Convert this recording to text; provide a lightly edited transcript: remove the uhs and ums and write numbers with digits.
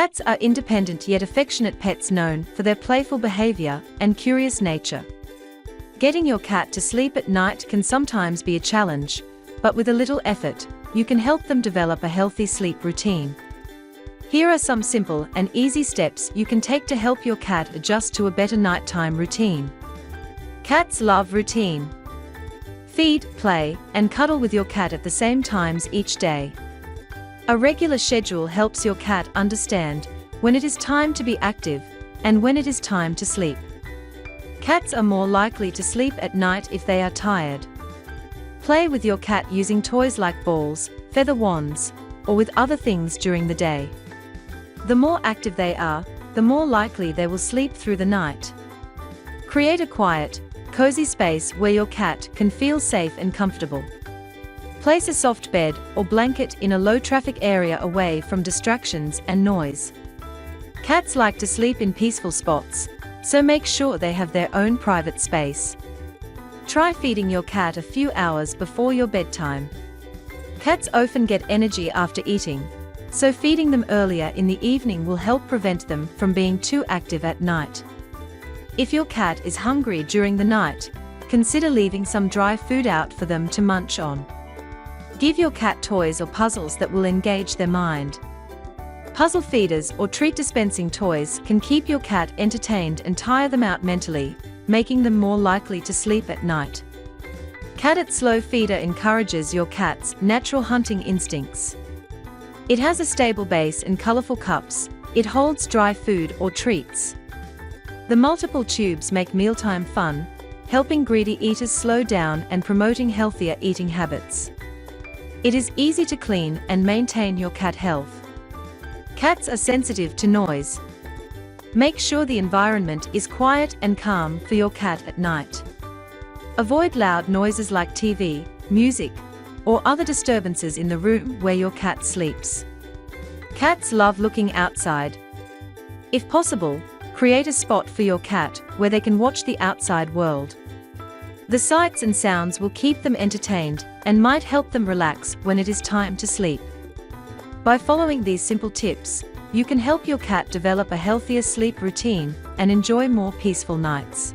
Cats are independent yet affectionate pets known for their playful behavior and curious nature. Getting your cat to sleep at night can sometimes be a challenge, but with a little effort, you can help them develop a healthy sleep routine. Here are some simple and easy steps you can take to help your cat adjust to a better nighttime routine. Cats love routine. Feed, play, and cuddle with your cat at the same times each day. A regular schedule helps your cat understand when it is time to be active and when it is time to sleep. Cats are more likely to sleep at night if they are tired. Play with your cat using toys like balls, feather wands, or with other things during the day. The more active they are, the more likely they will sleep through the night. Create a quiet, cozy space where your cat can feel safe and comfortable. Place a soft bed or blanket in a low-traffic area away from distractions and noise. Cats like to sleep in peaceful spots, so make sure they have their own private space. Try feeding your cat a few hours before your bedtime. Cats often get energy after eating, so feeding them earlier in the evening will help prevent them from being too active at night. If your cat is hungry during the night, consider leaving some dry food out for them to munch on. Give your cat toys or puzzles that will engage their mind. Puzzle feeders or treat dispensing toys can keep your cat entertained and tire them out mentally, making them more likely to sleep at night. Cat Slow Feeder encourages your cat's natural hunting instincts. It has a stable base and colorful cups. It holds dry food or treats. The multiple tubes make mealtime fun, helping greedy eaters slow down and promoting healthier eating habits. It is easy to clean and maintain your cat health. Cats are sensitive to noise. Make sure the environment is quiet and calm for your cat at night. Avoid loud noises like TV, music, or other disturbances in the room where your cat sleeps. Cats love looking outside. If possible, create a spot for your cat where they can watch the outside world. The sights and sounds will keep them entertained and might help them relax when it is time to sleep. By following these simple tips, you can help your cat develop a healthier sleep routine and enjoy more peaceful nights.